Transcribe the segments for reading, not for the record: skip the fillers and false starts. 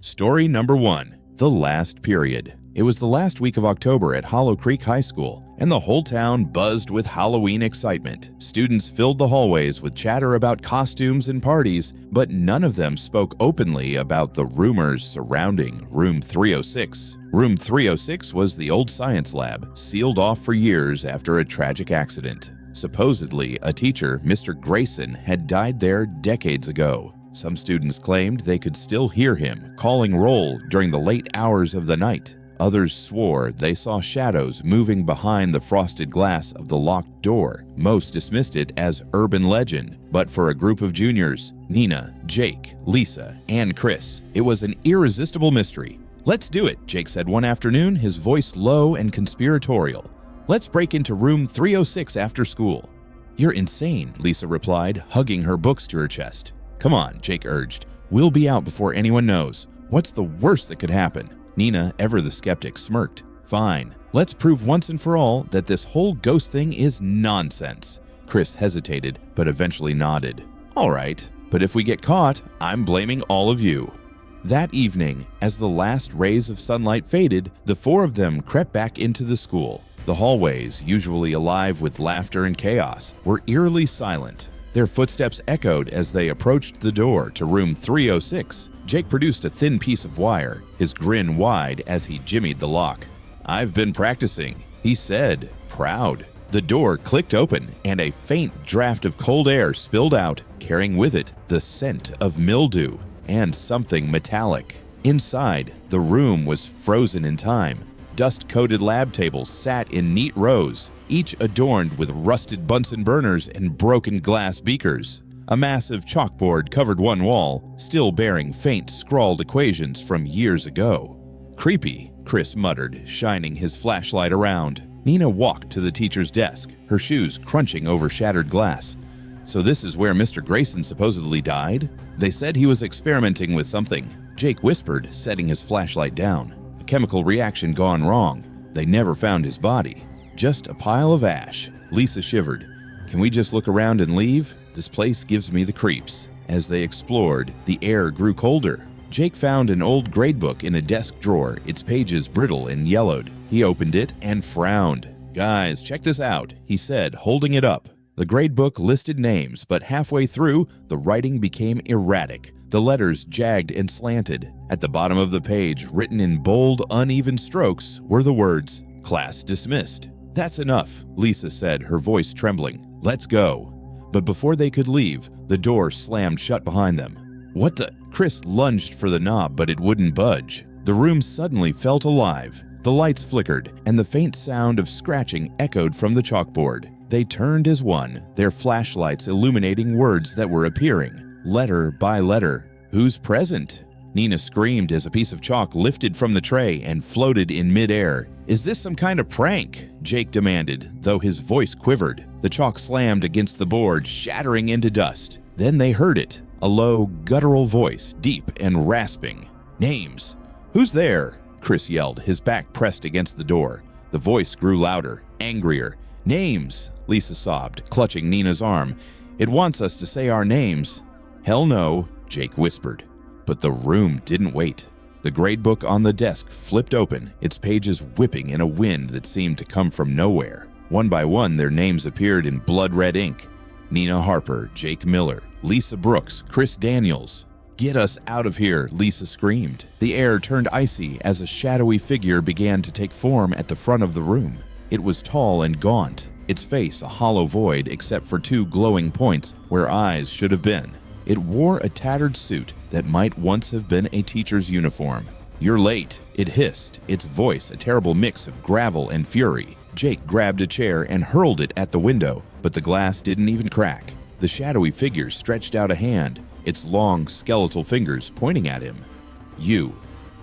Story number 1. The Last Period. It was the last week of October at Hollow Creek High School, and the whole town buzzed with Halloween excitement. Students filled the hallways with chatter about costumes and parties, but none of them spoke openly about the rumors surrounding Room 306. Room 306 was the old science lab, sealed off for years after a tragic accident. Supposedly, a teacher, Mr. Grayson, had died there decades ago. Some students claimed they could still hear him calling roll during the late hours of the night. Others swore they saw shadows moving behind the frosted glass of the locked door. Most dismissed it as urban legend, but for a group of juniors, Nina, Jake, Lisa, and Chris, it was an irresistible mystery. "Let's do it," Jake said one afternoon, his voice low and conspiratorial. "Let's break into room 306 after school." "You're insane," Lisa replied, hugging her books to her chest. "Come on," Jake urged. "We'll be out before anyone knows. What's the worst that could happen?" Nina, ever the skeptic, smirked. "Fine. Let's prove once and for all that this whole ghost thing is nonsense." Chris hesitated, but eventually nodded. "All right, but if we get caught, I'm blaming all of you." That evening, as the last rays of sunlight faded, the four of them crept back into the school. The hallways, usually alive with laughter and chaos, were eerily silent. Their footsteps echoed as they approached the door to room 306. Jake produced a thin piece of wire, his grin wide as he jimmied the lock. "I've been practicing," he said, proud. The door clicked open, and a faint draft of cold air spilled out, carrying with it the scent of mildew and something metallic. Inside, the room was frozen in time. Dust-coated lab tables sat in neat rows, each adorned with rusted Bunsen burners and broken glass beakers. A massive chalkboard covered one wall, still bearing faint scrawled equations from years ago. "Creepy," Chris muttered, shining his flashlight around. Nina walked to the teacher's desk, her shoes crunching over shattered glass. "So this is where Mr. Grayson supposedly died? They said he was experimenting with something," Jake whispered, setting his flashlight down. "A chemical reaction gone wrong. They never found his body. Just a pile of ash." Lisa shivered. "Can we just look around and leave? This place gives me the creeps." As they explored, the air grew colder. Jake found an old gradebook in a desk drawer, its pages brittle and yellowed. He opened it and frowned. "Guys, check this out," he said, holding it up. The gradebook listed names, but halfway through, the writing became erratic. The letters jagged and slanted. At the bottom of the page, written in bold, uneven strokes, were the words, "Class dismissed." "That's enough," Lisa said, her voice trembling. "Let's go." But before they could leave, the door slammed shut behind them. "What the?" Chris lunged for the knob, but it wouldn't budge. The room suddenly felt alive. The lights flickered, and the faint sound of scratching echoed from the chalkboard. They turned as one, their flashlights illuminating words that were appearing, letter by letter. "Who's present?" Nina screamed as a piece of chalk lifted from the tray and floated in midair. "Is this some kind of prank?" Jake demanded, though his voice quivered. The chalk slammed against the board, shattering into dust. Then they heard it, a low, guttural voice, deep and rasping. "Names!" "Who's there?" Chris yelled, his back pressed against the door. The voice grew louder, angrier. "Names!" Lisa sobbed, clutching Nina's arm. "It wants us to say our names." "Hell no," Jake whispered. But the room didn't wait. The gradebook on the desk flipped open, its pages whipping in a wind that seemed to come from nowhere. One by one, their names appeared in blood-red ink. Nina Harper, Jake Miller, Lisa Brooks, Chris Daniels. "Get us out of here," Lisa screamed. The air turned icy as a shadowy figure began to take form at the front of the room. It was tall and gaunt, its face a hollow void except for two glowing points where eyes should have been. It wore a tattered suit that might once have been a teacher's uniform. "You're late," it hissed, its voice a terrible mix of gravel and fury. Jake grabbed a chair and hurled it at the window, but the glass didn't even crack. The shadowy figure stretched out a hand, its long, skeletal fingers pointing at him. "You."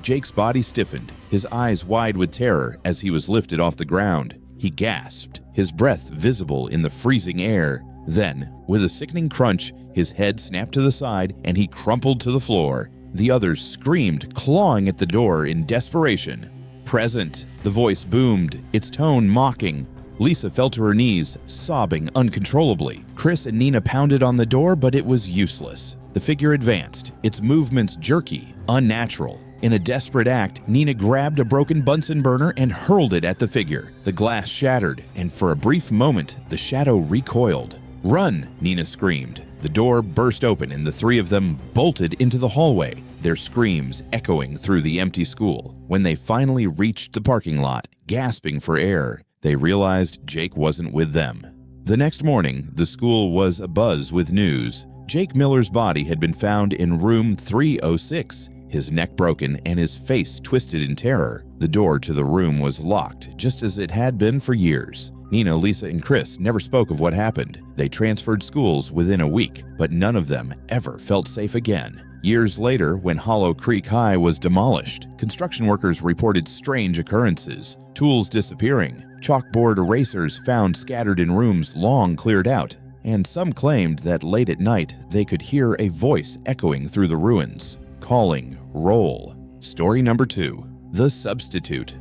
Jake's body stiffened, his eyes wide with terror as he was lifted off the ground. He gasped, his breath visible in the freezing air. Then, with a sickening crunch, his head snapped to the side and he crumpled to the floor. The others screamed, clawing at the door in desperation. "Present," the voice boomed, its tone mocking. Lisa fell to her knees, sobbing uncontrollably. Chris and Nina pounded on the door, but it was useless. The figure advanced, its movements jerky, unnatural. In a desperate act, Nina grabbed a broken Bunsen burner and hurled it at the figure. The glass shattered, and for a brief moment, the shadow recoiled. "Run!" Nina screamed. The door burst open and the three of them bolted into the hallway, their screams echoing through the empty school. When they finally reached the parking lot, gasping for air, they realized Jake wasn't with them. The next morning, the school was abuzz with news. Jake Miller's body had been found in room 306, his neck broken and his face twisted in terror. The door to the room was locked, just as it had been for years. Nina, Lisa, and Chris never spoke of what happened. They transferred schools within a week, but none of them ever felt safe again. Years later, when Hollow Creek High was demolished, construction workers reported strange occurrences, tools disappearing, chalkboard erasers found scattered in rooms long cleared out, and some claimed that late at night they could hear a voice echoing through the ruins, calling roll. Story number 2, The Substitute.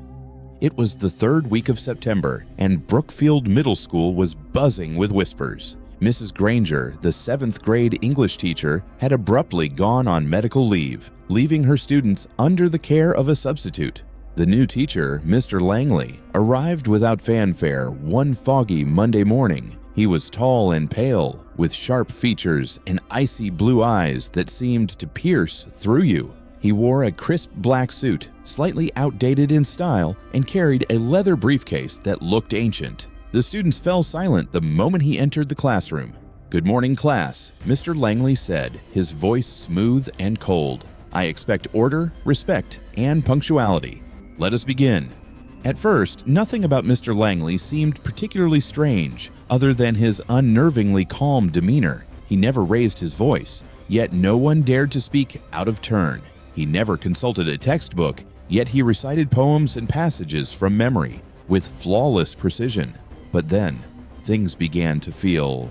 It was the third week of September, and Brookfield Middle School was buzzing with whispers. Mrs. Granger, the 7th grade English teacher, had abruptly gone on medical leave, leaving her students under the care of a substitute. The new teacher, Mr. Langley, arrived without fanfare one foggy Monday morning. He was tall and pale, with sharp features and icy blue eyes that seemed to pierce through you. He wore a crisp black suit, slightly outdated in style, and carried a leather briefcase that looked ancient. The students fell silent the moment he entered the classroom. "Good morning, class," Mr. Langley said, his voice smooth and cold. "I expect order, respect, and punctuality. Let us begin." At first, nothing about Mr. Langley seemed particularly strange, other than his unnervingly calm demeanor. He never raised his voice, yet no one dared to speak out of turn. He never consulted a textbook, yet he recited poems and passages from memory with flawless precision. But then, things began to feel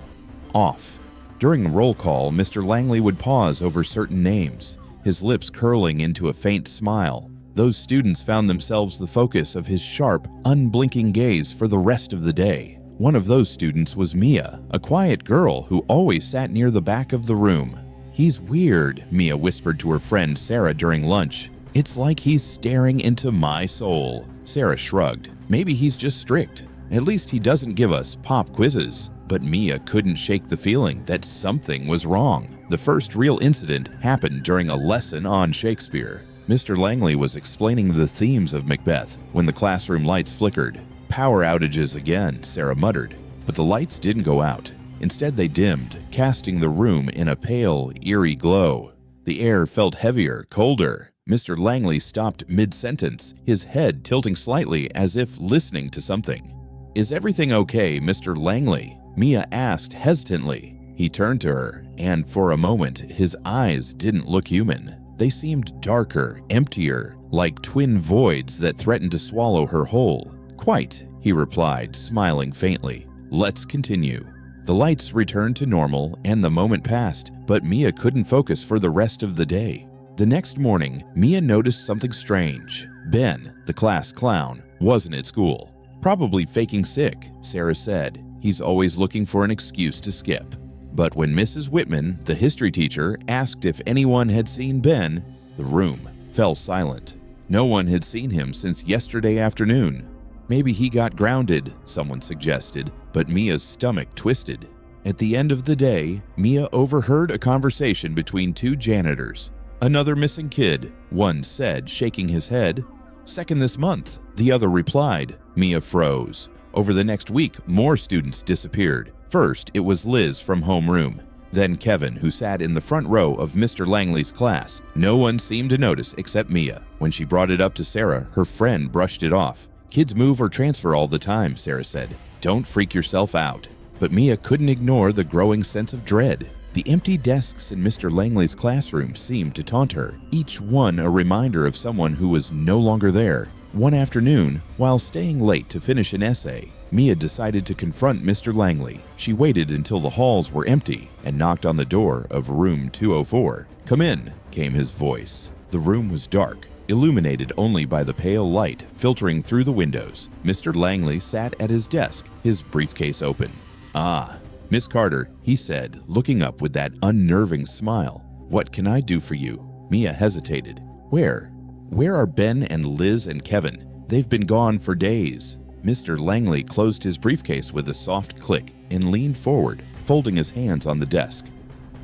off. During roll call, Mr. Langley would pause over certain names, his lips curling into a faint smile. Those students found themselves the focus of his sharp, unblinking gaze for the rest of the day. One of those students was Mia, a quiet girl who always sat near the back of the room. "He's weird," Mia whispered to her friend Sarah during lunch. "It's like he's staring into my soul." Sarah shrugged. "Maybe he's just strict. At least he doesn't give us pop quizzes." But Mia couldn't shake the feeling that something was wrong. The first real incident happened during a lesson on Shakespeare. Mr. Langley was explaining the themes of Macbeth when the classroom lights flickered. "Power outages again," Sarah muttered. But the lights didn't go out. Instead, they dimmed, casting the room in a pale, eerie glow. The air felt heavier, colder. Mr. Langley stopped mid-sentence, his head tilting slightly as if listening to something. "Is everything okay, Mr. Langley?" Mia asked hesitantly. He turned to her, and for a moment, his eyes didn't look human. They seemed darker, emptier, like twin voids that threatened to swallow her whole. "Quite," he replied, smiling faintly. "Let's continue." The lights returned to normal, and the moment passed, but Mia couldn't focus for the rest of the day. The next morning, Mia noticed something strange. Ben, the class clown, wasn't at school. "Probably faking sick," Sarah said. "He's always looking for an excuse to skip." But when Mrs. Whitman, the history teacher, asked if anyone had seen Ben, the room fell silent. No one had seen him since yesterday afternoon. "Maybe he got grounded," someone suggested, but Mia's stomach twisted. At the end of the day, Mia overheard a conversation between two janitors. "Another missing kid," one said, shaking his head. "Second this month," the other replied. Mia froze. Over the next week, more students disappeared. First, it was Liz from homeroom. Then Kevin, who sat in the front row of Mr. Langley's class. No one seemed to notice except Mia. When she brought it up to Sarah, her friend brushed it off. "Kids move or transfer all the time," Sarah said. "Don't freak yourself out." But Mia couldn't ignore the growing sense of dread. The empty desks in Mr. Langley's classroom seemed to taunt her, each one a reminder of someone who was no longer there. One afternoon, while staying late to finish an essay, Mia decided to confront Mr. Langley. She waited until the halls were empty and knocked on the door of room 204. "Come in," came his voice. The room was dark, illuminated only by the pale light filtering through the windows. Mr. Langley sat at his desk, his briefcase open. "Ah, Miss Carter," he said, looking up with that unnerving smile. "What can I do for you?" Mia hesitated. "Where?" "Where are Ben and Liz and Kevin? They've been gone for days." Mr. Langley closed his briefcase with a soft click and leaned forward, folding his hands on the desk.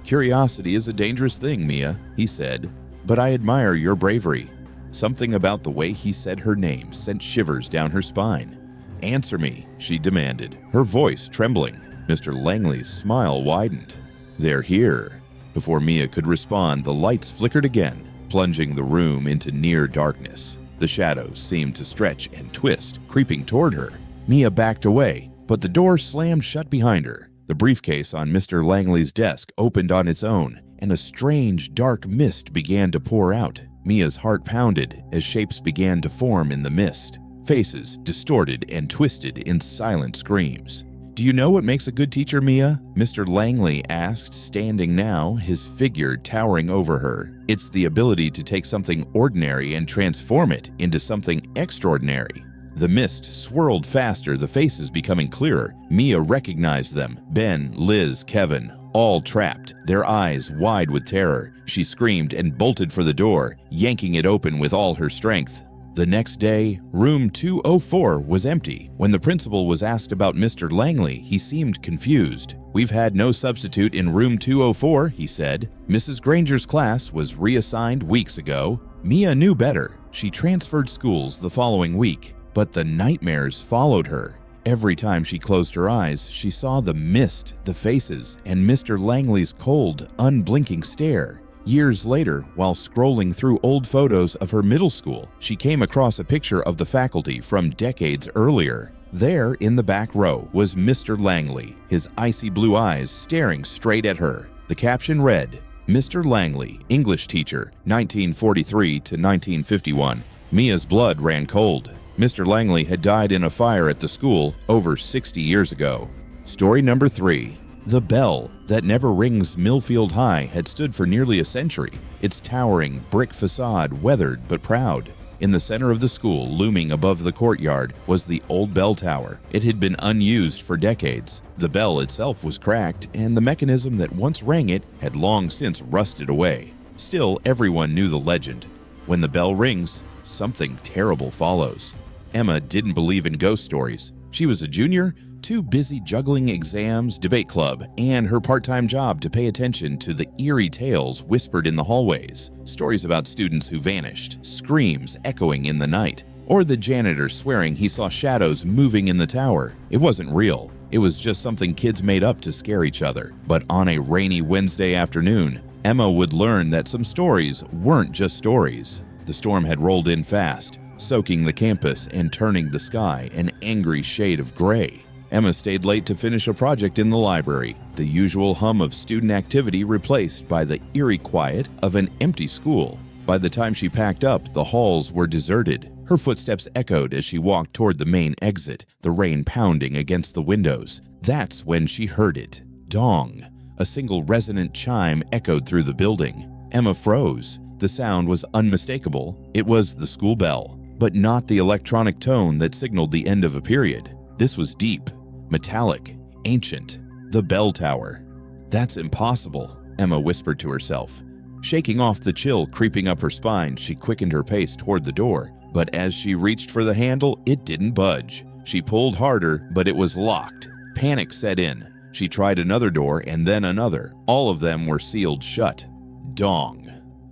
"Curiosity is a dangerous thing, Mia," he said, "but I admire your bravery." Something about the way he said her name sent shivers down her spine. "Answer me," she demanded, her voice trembling. Mr. Langley's smile widened. "They're here." Before Mia could respond, the lights flickered again, plunging the room into near darkness. The shadows seemed to stretch and twist, creeping toward her. Mia backed away, but the door slammed shut behind her. The briefcase on Mr. Langley's desk opened on its own, and a strange, dark mist began to pour out. Mia's heart pounded as shapes began to form in the mist. Faces distorted and twisted in silent screams. "Do you know what makes a good teacher, Mia?" Mr. Langley asked, standing now, his figure towering over her. "It's the ability to take something ordinary and transform it into something extraordinary." The mist swirled faster, the faces becoming clearer. Mia recognized them. Ben, Liz, Kevin, all trapped, their eyes wide with terror. She screamed and bolted for the door, yanking it open with all her strength. The next day, room 204 was empty. When the principal was asked about Mr. Langley, he seemed confused. "We've had no substitute in room 204, he said. "Mrs. Granger's class was reassigned weeks ago." Mia knew better. She transferred schools the following week, but the nightmares followed her. Every time she closed her eyes, she saw the mist, the faces, and Mr. Langley's cold, unblinking stare. Years later, while scrolling through old photos of her middle school, she came across a picture of the faculty from decades earlier. There, in the back row, was Mr. Langley, his icy blue eyes staring straight at her. The caption read, "Mr. Langley, English teacher, 1943 to 1951. Mia's blood ran cold. Mr. Langley had died in a fire at the school over 60 years ago. Story number 3. The bell that never rings Millfield High had stood for nearly a century, its towering brick facade weathered but proud. In the center of the school, looming above the courtyard, was the old bell tower. It had been unused for decades. The bell itself was cracked, and the mechanism that once rang it had long since rusted away. Still, everyone knew the legend. When the bell rings, something terrible follows. Emma didn't believe in ghost stories. She was a junior, too busy juggling exams, debate club, and her part-time job to pay attention to the eerie tales whispered in the hallways. Stories about students who vanished, screams echoing in the night, or the janitor swearing he saw shadows moving in the tower. It wasn't real. It was just something kids made up to scare each other. But on a rainy Wednesday afternoon, Emma would learn that some stories weren't just stories. The storm had rolled in fast, soaking the campus and turning the sky an angry shade of gray. Emma stayed late to finish a project in the library, the usual hum of student activity replaced by the eerie quiet of an empty school. By the time she packed up, the halls were deserted. Her footsteps echoed as she walked toward the main exit, the rain pounding against the windows. That's when she heard it. Dong. A single resonant chime echoed through the building. Emma froze. The sound was unmistakable. It was the school bell, but not the electronic tone that signaled the end of a period. This was deep, metallic, ancient. The bell tower. "That's impossible," Emma whispered to herself. Shaking off the chill creeping up her spine, she quickened her pace toward the door. But as she reached for the handle, it didn't budge. She pulled harder, but it was locked. Panic set in. She tried another door and then another. All of them were sealed shut. Dong.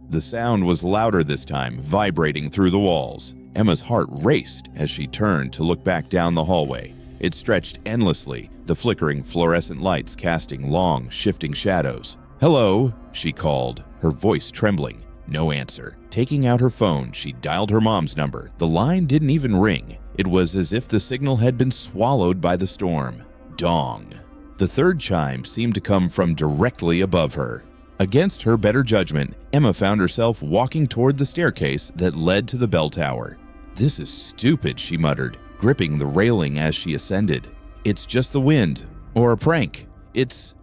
The sound was louder this time, vibrating through the walls. Emma's heart raced as she turned to look back down the hallway. It stretched endlessly, the flickering fluorescent lights casting long, shifting shadows. "Hello," she called, her voice trembling. No answer. Taking out her phone, she dialed her mom's number. The line didn't even ring. It was as if the signal had been swallowed by the storm. Dong. The third chime seemed to come from directly above her. Against her better judgment, Emma found herself walking toward the staircase that led to the bell tower. "This is stupid," she muttered, gripping the railing as she ascended. "It's just the wind. Or a prank. It's..."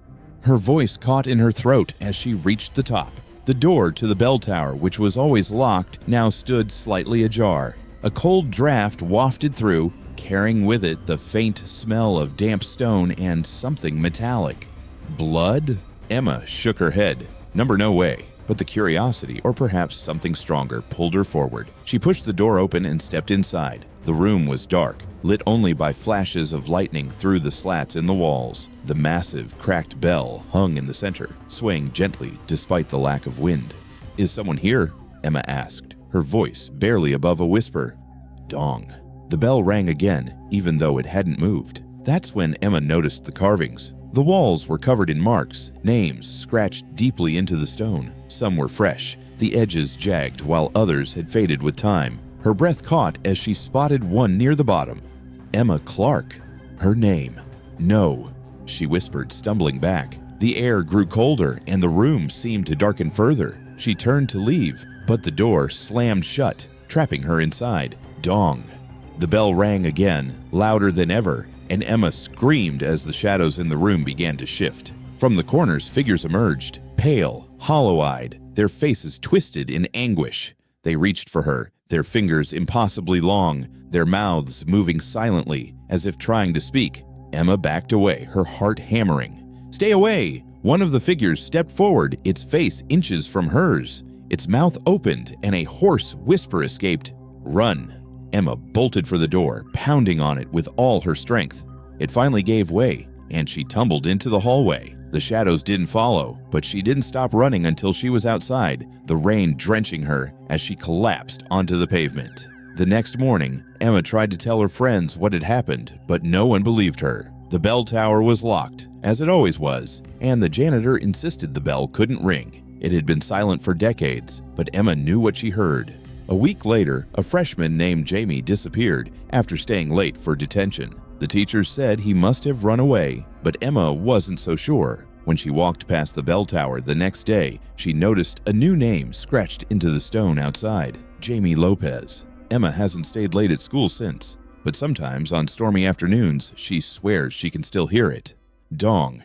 Her voice caught in her throat as she reached the top. The door to the bell tower, which was always locked, now stood slightly ajar. A cold draft wafted through, carrying with it the faint smell of damp stone and something metallic. Blood? Emma shook her head. No way. but the curiosity, or perhaps something stronger, pulled her forward. She pushed the door open and stepped inside. The room was dark, lit only by flashes of lightning through the slats in the walls. The massive, cracked bell hung in the center, swaying gently despite the lack of wind. "Is someone here?" Emma asked, her voice barely above a whisper. Dong. The bell rang again, even though it hadn't moved. That's when Emma noticed the carvings. The walls were covered in marks, names scratched deeply into the stone. Some were fresh, the edges jagged, while others had faded with time. Her breath caught as she spotted one near the bottom. Emma Clark. Her name. "No," she whispered, stumbling back. The air grew colder, and the room seemed to darken further. She turned to leave, but the door slammed shut, trapping her inside. Dong. The bell rang again, louder than ever, and Emma screamed as the shadows in the room began to shift. From the corners, figures emerged, pale, hollow-eyed, their faces twisted in anguish. They reached for her, their fingers impossibly long, their mouths moving silently, as if trying to speak. Emma backed away, her heart hammering. "Stay away!" One of the figures stepped forward, its face inches from hers. Its mouth opened, and a hoarse whisper escaped. "Run!" Emma bolted for the door, pounding on it with all her strength. It finally gave way, and she tumbled into the hallway. The shadows didn't follow, but she didn't stop running until she was outside, the rain drenching her as she collapsed onto the pavement. The next morning, Emma tried to tell her friends what had happened, but no one believed her. The bell tower was locked, as it always was, and the janitor insisted the bell couldn't ring. It had been silent for decades, but Emma knew what she heard. A week later, a freshman named Jamie disappeared after staying late for detention. The teachers said he must have run away, but Emma wasn't so sure. When she walked past the bell tower the next day, she noticed a new name scratched into the stone outside: Jamie Lopez. Emma hasn't stayed late at school since, but sometimes on stormy afternoons, she swears she can still hear it. Dong.